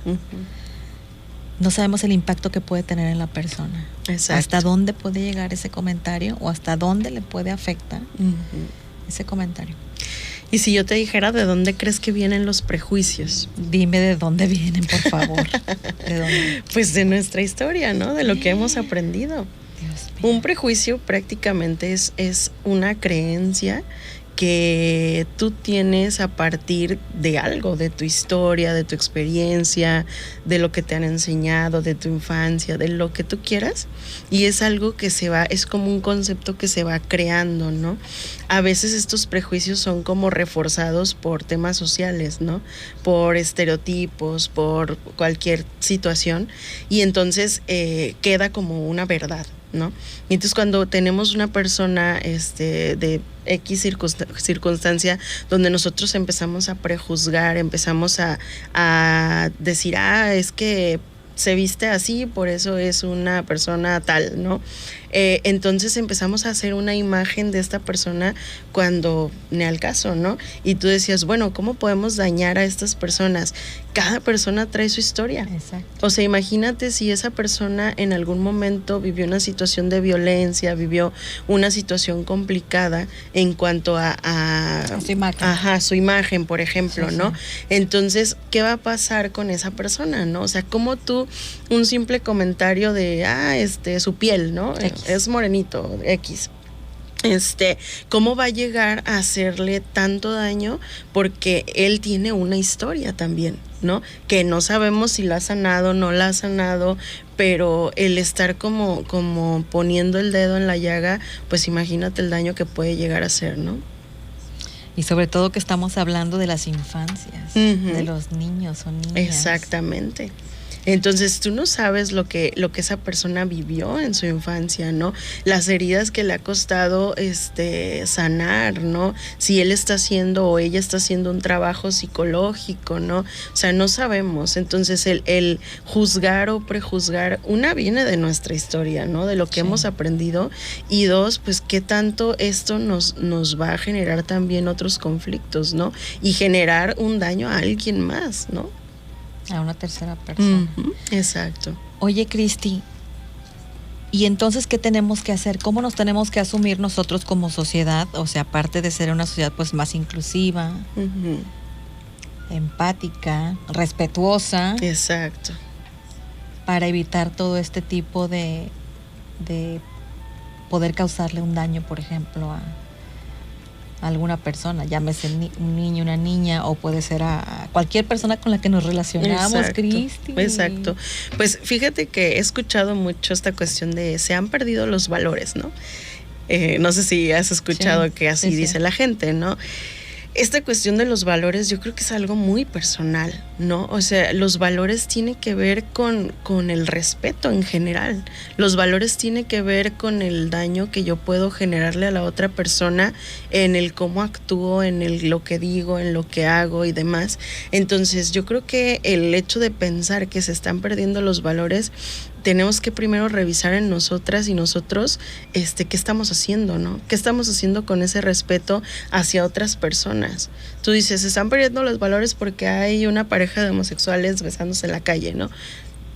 no sabemos el impacto que puede tener en la persona. Exacto. Hasta dónde puede llegar ese comentario o hasta dónde le puede afectar ese comentario. Y si yo te dijera, ¿de dónde crees que vienen los prejuicios? Dime de dónde vienen, por favor. ¿De dónde? Pues de nuestra historia, ¿no? De lo que hemos aprendido. Dios mío. Un prejuicio prácticamente es una creencia que tú tienes a partir de algo, de tu historia, de tu experiencia, de lo que te han enseñado, de tu infancia, de lo que tú quieras, y es algo que es como un concepto que se va creando, ¿no? A veces estos prejuicios son como reforzados por temas sociales, ¿no? Por estereotipos, por cualquier situación, y entonces queda como una verdad, ¿no? Y entonces cuando tenemos una persona de X circunstancia donde nosotros empezamos a prejuzgar, empezamos a decir, es que se viste así, por eso es una persona tal, ¿no? Entonces empezamos a hacer una imagen de esta persona cuando ni al caso, ¿no? Y tú decías, bueno, ¿cómo podemos dañar a estas personas? Cada persona trae su historia. Exacto. O sea, imagínate si esa persona en algún momento vivió una situación de violencia, vivió una situación complicada en cuanto a su imagen. Ajá, su imagen, por ejemplo, sí, ¿no? Sí. Entonces, ¿qué va a pasar con esa persona, no? O sea, como tú, un simple comentario de, su piel, ¿no? Es morenito, X. ¿Cómo va a llegar a hacerle tanto daño? Porque él tiene una historia también, ¿no? Que no sabemos si la ha sanado, no la ha sanado, pero el estar como poniendo el dedo en la llaga, pues imagínate el daño que puede llegar a hacer, ¿no? Y sobre todo que estamos hablando de las infancias, de los niños o niñas. Exactamente. Entonces tú no sabes lo que esa persona vivió en su infancia, ¿no? Las heridas que le ha costado sanar, ¿no? Si él está haciendo o ella está haciendo un trabajo psicológico, ¿no? O sea, no sabemos. Entonces el juzgar o prejuzgar, una, viene de nuestra historia, ¿no? De lo que hemos aprendido, y dos, pues qué tanto esto nos va a generar también otros conflictos, ¿no? Y generar un daño a alguien más, ¿no? A una tercera persona. Exacto. Oye, Cristi, ¿y entonces qué tenemos que hacer? ¿Cómo nos tenemos que asumir nosotros como sociedad? O sea, aparte de ser una sociedad pues más inclusiva, empática, respetuosa. Exacto. Para evitar todo este tipo de poder causarle un daño, por ejemplo, a alguna persona, llámese un niño, una niña, o puede ser a cualquier persona con la que nos relacionamos, Cristi. Exacto. Pues fíjate que he escuchado mucho esta cuestión de se han perdido los valores, ¿no? No sé si has escuchado que así dice la gente, ¿no? Esta cuestión de los valores yo creo que es algo muy personal, ¿no? O sea, los valores tienen que ver con el respeto en general. Los valores tienen que ver con el daño que yo puedo generarle a la otra persona en el cómo actúo, en lo que digo, en lo que hago y demás. Entonces, yo creo que el hecho de pensar que se están perdiendo los valores, tenemos que primero revisar en nosotras y nosotros qué estamos haciendo, ¿no? ¿Qué estamos haciendo con ese respeto hacia otras personas? Tú dices, se están perdiendo los valores porque hay una pareja de homosexuales besándose en la calle, ¿no?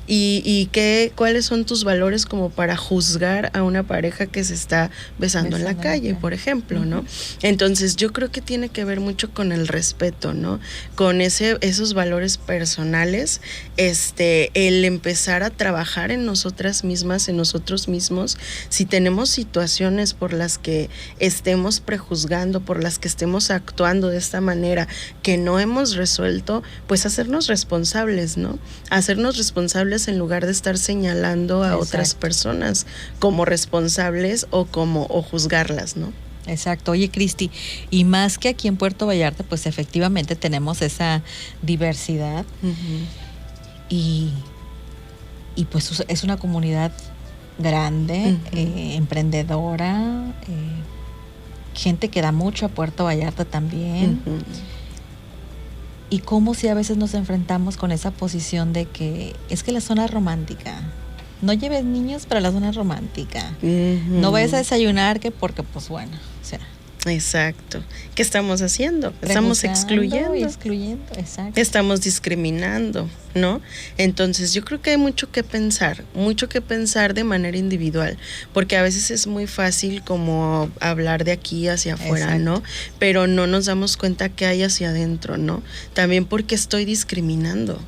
¿Y cuáles son tus valores como para juzgar a una pareja que se está besando en la calle, por ejemplo, ¿no? Entonces yo creo que tiene que ver mucho con el respeto, ¿no? Con esos valores personales, el empezar a trabajar en nosotras mismas, en nosotros mismos. Si tenemos situaciones por las que estemos prejuzgando, por las que estemos actuando de esta manera que no hemos resuelto, pues hacernos responsables, ¿no? Hacernos responsables en lugar de estar señalando a otras personas como responsables o juzgarlas, ¿no? Exacto. Oye, Cristi, y más que aquí en Puerto Vallarta, pues efectivamente tenemos esa diversidad y pues es una comunidad grande, emprendedora, gente que da mucho a Puerto Vallarta también. Y cómo si a veces nos enfrentamos con esa posición de que es que la zona romántica, no lleves niños para la zona romántica, no vayas a desayunar que porque pues bueno, o sea. Exacto. ¿Qué estamos haciendo? Estamos excluyendo. Exacto. Estamos discriminando, ¿no? Entonces yo creo que hay mucho que pensar de manera individual, porque a veces es muy fácil como hablar de aquí hacia afuera, ¿no? Pero no nos damos cuenta que hay hacia adentro, ¿no? También porque estoy discriminando.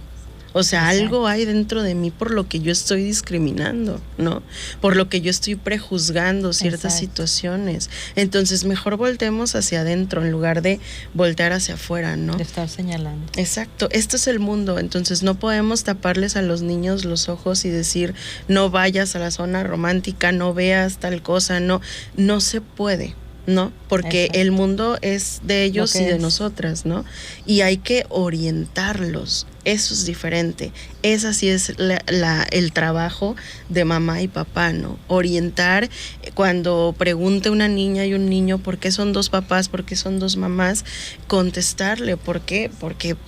O sea, algo hay dentro de mí por lo que yo estoy discriminando, ¿no? Por lo que yo estoy prejuzgando ciertas situaciones. Entonces, mejor voltemos hacia adentro en lugar de voltear hacia afuera, ¿no? De estar señalando. Exacto, esto es el mundo, entonces no podemos taparles a los niños los ojos y decir, no vayas a la zona romántica, no veas tal cosa, no se puede, ¿no? Porque el mundo es de ellos y de nosotras, ¿no? Y hay que orientarlos. Eso es diferente. Ese sí es el trabajo de mamá y papá, ¿no? Orientar cuando pregunte una niña y un niño por qué son dos papás, por qué son dos mamás, contestarle por qué,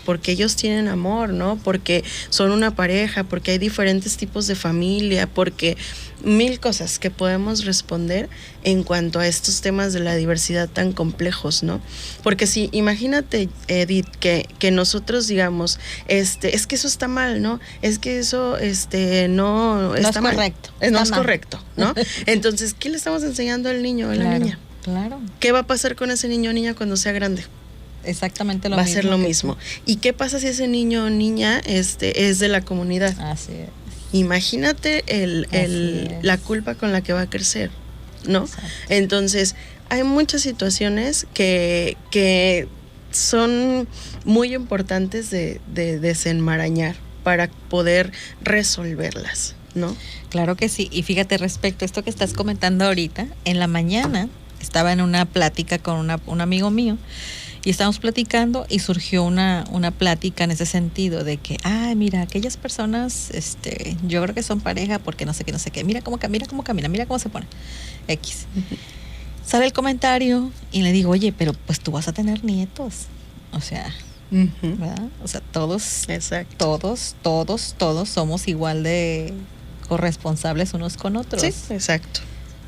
porque ellos tienen amor, ¿no? Porque son una pareja, porque hay diferentes tipos de familia, porque mil cosas que podemos responder en cuanto a estos temas de la diversidad tan complejos, ¿no? Porque si, imagínate, Edith, que nosotros digamos, es que eso está mal, ¿no? Es que eso no está mal. Correcto. No es correcto, ¿no? Entonces, ¿qué le estamos enseñando al niño o a la niña? Claro. ¿Qué va a pasar con ese niño o niña cuando sea grande? Exactamente lo mismo. Va a ser lo mismo. ¿Y qué pasa si ese niño o niña es de la comunidad? Así es. Imagínate la culpa con la que va a crecer, ¿no? Exacto. Entonces, hay muchas situaciones que son muy importantes de desenmarañar para poder resolverlas, ¿no? Claro que sí. Y fíjate, respecto a esto que estás comentando ahorita, en la mañana estaba en una plática con un amigo mío y estábamos platicando y surgió una plática en ese sentido de que, mira, aquellas personas, yo creo que son pareja porque no sé qué, mira cómo camina, mira cómo se pone, X. Uh-huh. Sale el comentario y le digo, oye, pero pues tú vas a tener nietos, o sea, uh-huh, ¿verdad? O sea, todos somos igual de corresponsables unos con otros. Sí, exacto.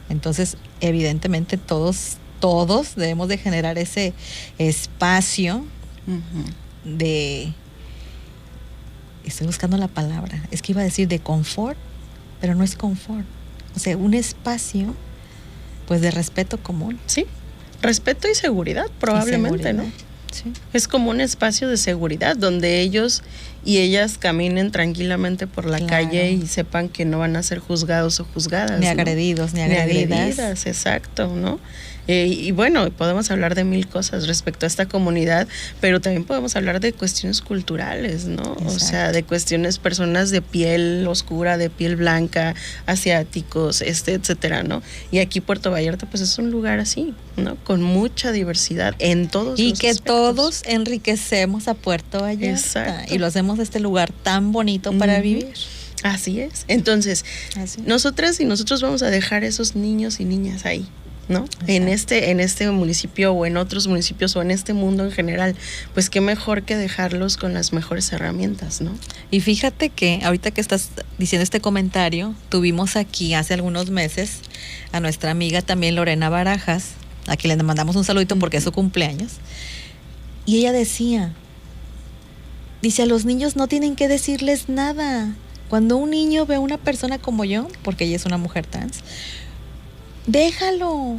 Entonces, evidentemente todos debemos de generar ese espacio, uh-huh, de, estoy buscando la palabra, es que iba a decir de confort, pero no es confort, o sea, un espacio pues de respeto común. Sí, respeto y seguridad probablemente, ¿no? Sí. Es como un espacio de seguridad donde ellos y ellas caminen tranquilamente por la calle y sepan que no van a ser juzgados o juzgadas. Ni agredidos, ni agredidas. Exacto, ¿no? Y bueno, podemos hablar de mil cosas respecto a esta comunidad, pero también podemos hablar de cuestiones culturales, ¿no? Exacto. O sea, de cuestiones, personas de piel oscura, de piel blanca, asiáticos, etcétera, ¿no? Y aquí Puerto Vallarta, pues es un lugar así, ¿no? Con mucha diversidad en todos los aspectos. Y que todos enriquecemos a Puerto Vallarta. Exacto. Y lo hacemos este lugar tan bonito para vivir. Así es. Entonces, nosotras y nosotros vamos a dejar esos niños y niñas ahí, ¿no? En este municipio o en otros municipios o en este mundo en general, pues qué mejor que dejarlos con las mejores herramientas, ¿no? Y fíjate que ahorita que estás diciendo este comentario, tuvimos aquí hace algunos meses a nuestra amiga también Lorena Barajas, a quien le mandamos un saludito porque es su cumpleaños, y ella dice, a los niños no tienen que decirles nada. Cuando un niño ve a una persona como yo, porque ella es una mujer trans, déjalo.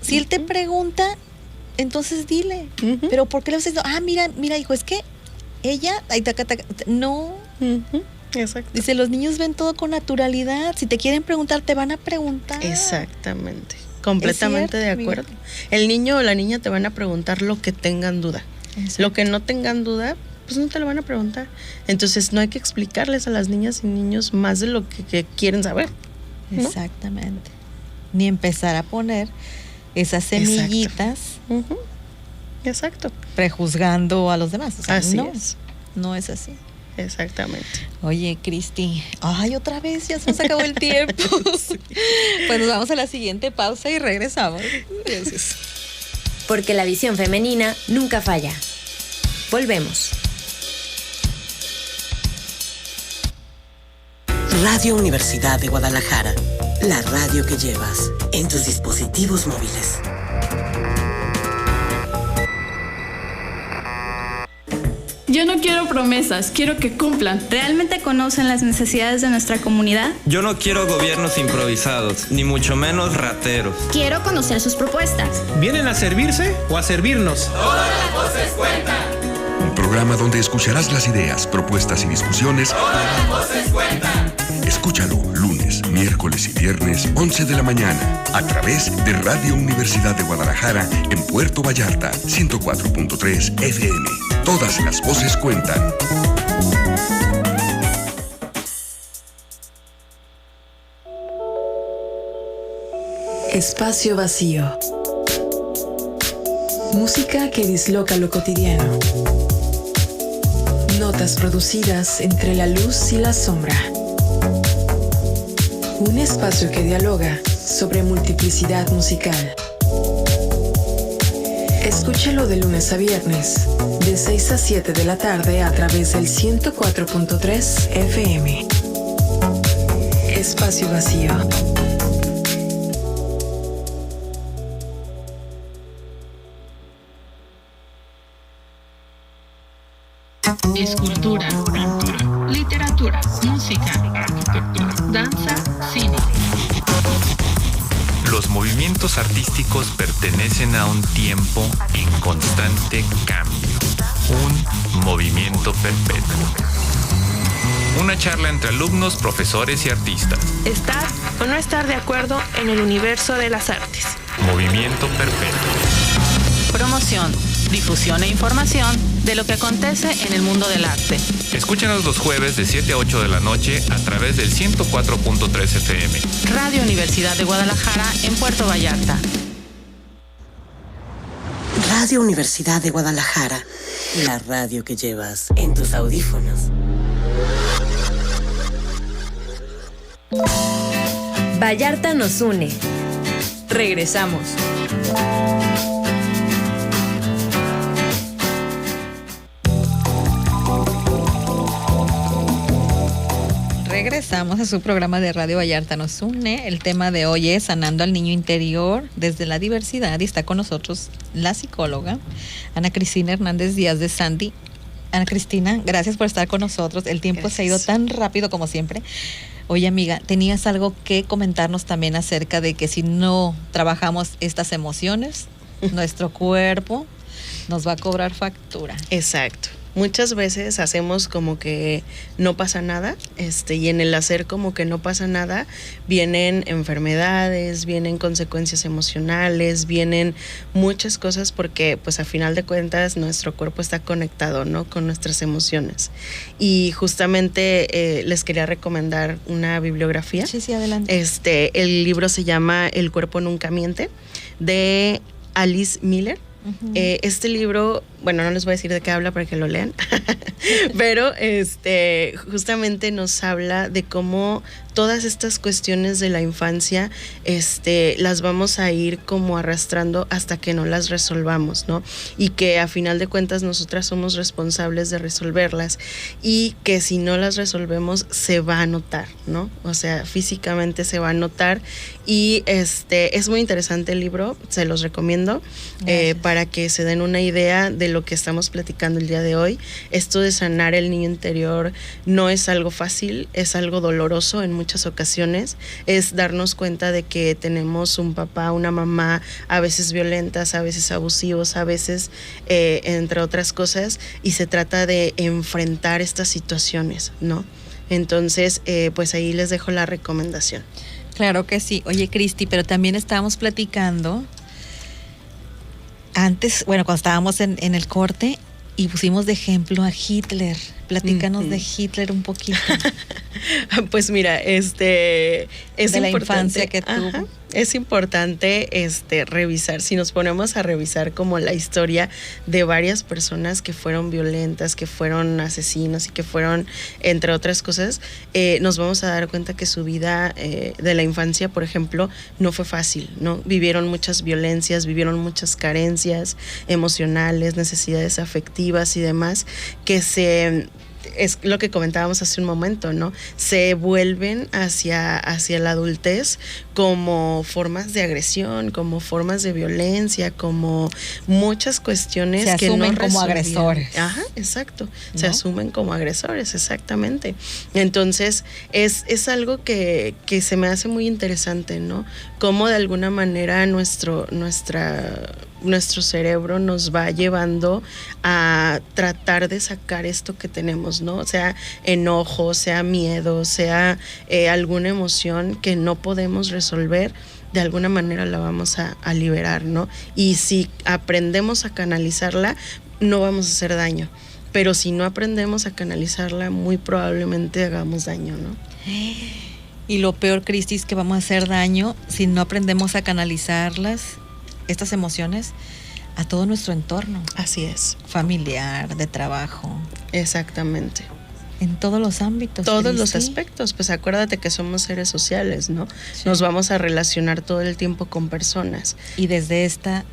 Si él te pregunta, entonces dile. Uh-huh. Pero ¿por qué le dices? Mira, hijo, es que ella, no. Uh-huh. Exacto. Dice, los niños ven todo con naturalidad. Si te quieren preguntar, te van a preguntar. Exactamente. Completamente de acuerdo. Mira. El niño o la niña te van a preguntar lo que tengan duda. Exacto. Lo que no tengan duda, pues no te lo van a preguntar. Entonces no hay que explicarles a las niñas y niños más de lo que quieren saber, ¿no? Exactamente. Ni empezar a poner esas semillitas. Uh-huh. Exacto. Prejuzgando a los demás. O sea, así no, es. No es así. Exactamente. Oye, Cristi, otra vez ya se nos acabó el tiempo. Sí. Pues nos vamos a la siguiente pausa y regresamos. Gracias. Porque la visión femenina nunca falla. Volvemos. Radio Universidad de Guadalajara, la radio que llevas en tus dispositivos móviles. Yo no quiero promesas, quiero que cumplan. ¿Realmente conocen las necesidades de nuestra comunidad? Yo no quiero gobiernos improvisados, ni mucho menos rateros. Quiero conocer sus propuestas. ¿Vienen a servirse o a servirnos? Todas las voces cuentan. Un programa donde escucharás las ideas, propuestas y discusiones. Todas las voces cuentan. Escúchalo lunes, miércoles y viernes, 11 de la mañana, a través de Radio Universidad de Guadalajara en Puerto Vallarta, 104.3 FM. Todas las voces cuentan. Espacio vacío. Música que disloca lo cotidiano. Notas producidas entre la luz y la sombra. Un espacio que dialoga sobre multiplicidad musical. Escúchalo de lunes a viernes, de 6 a 7 de la tarde a través del 104.3 FM. Espacio vacío. Escultura, literatura, música, arquitectura, danza, cine. Los movimientos artísticos pertenecen a un tiempo en constante cambio, un movimiento perpetuo. Una charla entre alumnos, profesores y artistas. Estar o no estar de acuerdo en el universo de las artes. Movimiento perpetuo. Promoción, difusión e información de lo que acontece en el mundo del arte. Escúchanos los jueves de 7 a 8 de la noche a través del 104.3 FM. Radio Universidad de Guadalajara en Puerto Vallarta. Radio Universidad de Guadalajara, la radio que llevas en tus audífonos. Vallarta nos une. Regresamos. Regresamos a su programa de Radio Vallarta nos une. El tema de hoy es Sanando al Niño Interior desde la Diversidad y está con nosotros la psicóloga Ana Cristina Hernández Díaz de Sandy. Ana Cristina, gracias por estar con nosotros. El tiempo se ha ido tan rápido como siempre. Oye, amiga, tenías algo que comentarnos también acerca de que si no trabajamos estas emociones, nuestro cuerpo nos va a cobrar factura. Exacto. Muchas veces hacemos como que no pasa nada, y en el hacer como que no pasa nada, vienen enfermedades, vienen consecuencias emocionales, vienen muchas cosas porque pues a final de cuentas nuestro cuerpo está conectado, ¿no?, con nuestras emociones. Y justamente les quería recomendar una bibliografía. Sí, adelante. El libro se llama El cuerpo nunca miente, de Alice Miller. Uh-huh. Este libro, bueno, no les voy a decir de qué habla para que lo lean, pero justamente nos habla de cómo todas estas cuestiones de la infancia las vamos a ir como arrastrando hasta que no las resolvamos, ¿no? Y que a final de cuentas nosotras somos responsables de resolverlas y que si no las resolvemos se va a notar, ¿no? O sea, físicamente se va a notar y es muy interesante el libro, se los recomiendo para que se den una idea de lo que estamos platicando el día de hoy. Esto de sanar el niño interior no es algo fácil, es algo doloroso en muchas ocasiones, es darnos cuenta de que tenemos un papá, una mamá, a veces violentas, a veces abusivos, a veces entre otras cosas, y se trata de enfrentar estas situaciones, ¿no? Entonces, pues ahí les dejo la recomendación. Claro que sí. Oye, Cristi, pero también estábamos platicando antes, bueno, cuando estábamos en el corte y pusimos de ejemplo a Hitler. Platícanos de Hitler un poquito. Pues mira, es de la importante, infancia que tuvo. Es importante revisar, si nos ponemos a revisar como la historia de varias personas que fueron violentas, que fueron asesinos y que fueron, entre otras cosas, nos vamos a dar cuenta que su vida de la infancia, por ejemplo, no fue fácil, ¿no? Vivieron muchas violencias, vivieron muchas carencias emocionales, necesidades afectivas y demás, que es lo que comentábamos hace un momento, ¿no? Se vuelven hacia la adultez como formas de agresión, como formas de violencia, como muchas cuestiones que no asumen como agresores. Ajá, exacto. ¿No? Se asumen como agresores, exactamente. Entonces, es algo que se me hace muy interesante, ¿no? Cómo de alguna manera nuestra nuestro cerebro nos va llevando a tratar de sacar esto que tenemos, ¿no? Sea enojo, sea miedo, sea alguna emoción que no podemos resolver, de alguna manera la vamos a liberar, ¿no? Y si aprendemos a canalizarla, no vamos a hacer daño. Pero si no aprendemos a canalizarla, muy probablemente hagamos daño, ¿no? Y lo peor, Cristi, es que vamos a hacer daño si no aprendemos a canalizarlas, estas emociones, a todo nuestro entorno. Así es. Familiar, de trabajo. Exactamente. En todos los ámbitos. Todos los aspectos. Pues acuérdate que somos seres sociales, ¿no? Sí. Nos vamos a relacionar todo el tiempo con personas. Y desde esta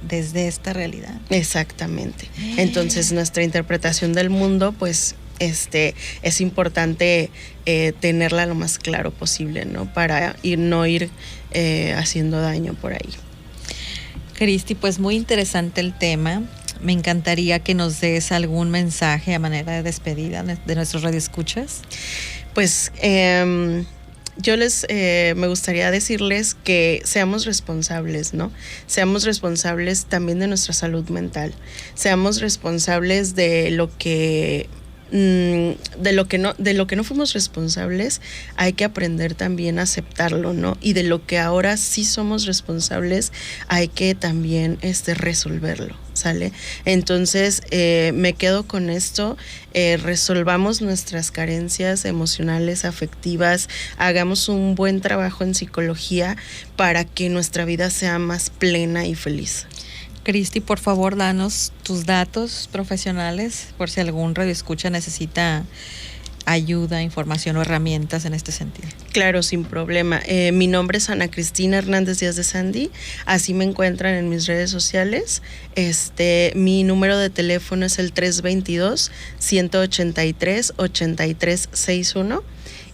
realidad. Exactamente. Entonces, nuestra interpretación del mundo, pues, es importante tenerla lo más claro posible, ¿no? Para no ir haciendo daño por ahí. Cristi, pues muy interesante el tema. Me encantaría que nos des algún mensaje a manera de despedida de nuestros radioescuchas. Pues yo me gustaría decirles que seamos responsables, ¿no? Seamos responsables también de nuestra salud mental. Seamos responsables de lo que no fuimos responsables. Hay que aprender también a aceptarlo, ¿no? Y de lo que ahora sí somos responsables, hay que también resolverlo, ¿sale? Entonces me quedo con esto. Resolvamos nuestras carencias emocionales, afectivas, hagamos un buen trabajo en psicología para que nuestra vida sea más plena y feliz. Cristi, por favor, danos tus datos profesionales por si algún radioescucha necesita ayuda, información o herramientas en este sentido. Claro, sin problema. Mi nombre es Ana Cristina Hernández Díaz de Sandy, así me encuentran en mis redes sociales. Mi número de teléfono es el 322-183-8361.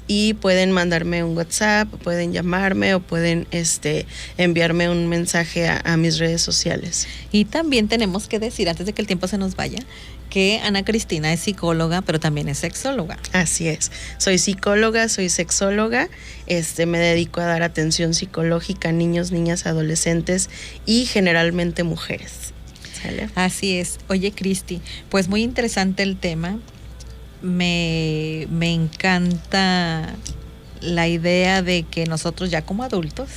Y pueden mandarme un WhatsApp, pueden llamarme o pueden enviarme un mensaje a mis redes sociales. Y también tenemos que decir, antes de que el tiempo se nos vaya, que Ana Cristina es psicóloga, pero también es sexóloga. Así es. Soy psicóloga, soy sexóloga, me dedico a dar atención psicológica a niños, niñas, adolescentes y generalmente mujeres. ¿Sale? Así es. Oye, Cristi, pues muy interesante el tema. Me encanta la idea de que nosotros ya como adultos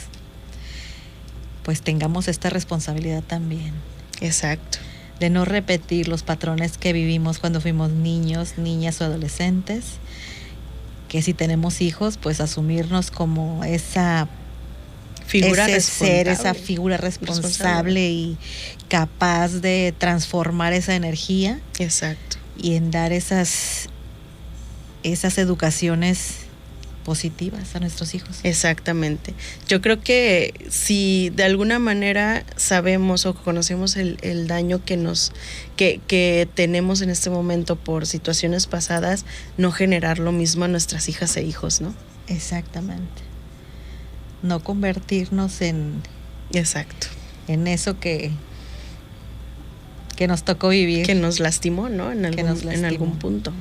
pues tengamos esta responsabilidad también. Exacto. De no repetir los patrones que vivimos cuando fuimos niños, niñas o adolescentes, que si tenemos hijos pues asumirnos como esa figura responsable y capaz de transformar esa energía. Exacto. Y en dar esas educaciones positivas a nuestros hijos. Exactamente. Yo creo que si de alguna manera sabemos o conocemos el daño que tenemos en este momento por situaciones pasadas, no generar lo mismo a nuestras hijas e hijos, ¿no? Exactamente. No convertirnos en... Exacto. En eso que nos tocó vivir. Que nos lastimó, ¿no? En algún punto.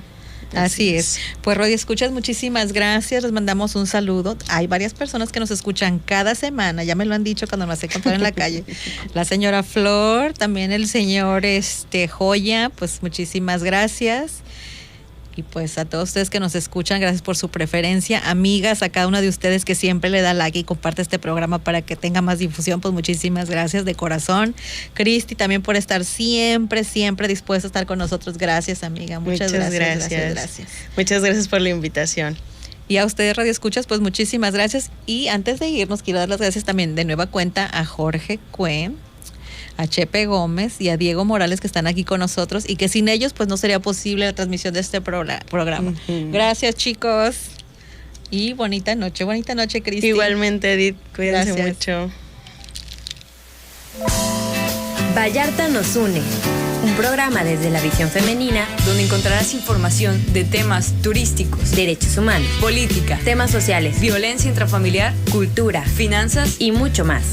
Así es. Pues Radio Escuchas, muchísimas gracias. Les mandamos un saludo. Hay varias personas que nos escuchan cada semana. Ya me lo han dicho cuando me hace encontrar en la calle. La señora Flor, también el señor Joya. Pues muchísimas gracias. Y pues a todos ustedes que nos escuchan, gracias por su preferencia. Amigas, a cada una de ustedes que siempre le da like y comparte este programa para que tenga más difusión, pues muchísimas gracias de corazón. Cristi, también por estar siempre dispuesta a estar con nosotros. Gracias, amiga. Muchas gracias. Muchas gracias por la invitación. Y a ustedes, Radio Escuchas, pues muchísimas gracias. Y antes de irnos, quiero dar las gracias también de nueva cuenta a Jorge Cue, a Chepe Gómez y a Diego Morales, que están aquí con nosotros y que sin ellos pues no sería posible la transmisión de este programa. Uh-huh. Gracias, chicos, y bonita noche, Cristi. Igualmente, Edith, cuídense mucho. Vallarta nos une, un programa desde la visión femenina donde encontrarás información de temas turísticos, derechos humanos, política, temas sociales, violencia intrafamiliar, cultura, finanzas y mucho más.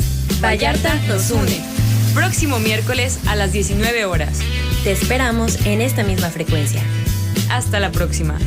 Vallarta nos une. Próximo miércoles a las 19 horas. Te esperamos en esta misma frecuencia. Hasta la próxima.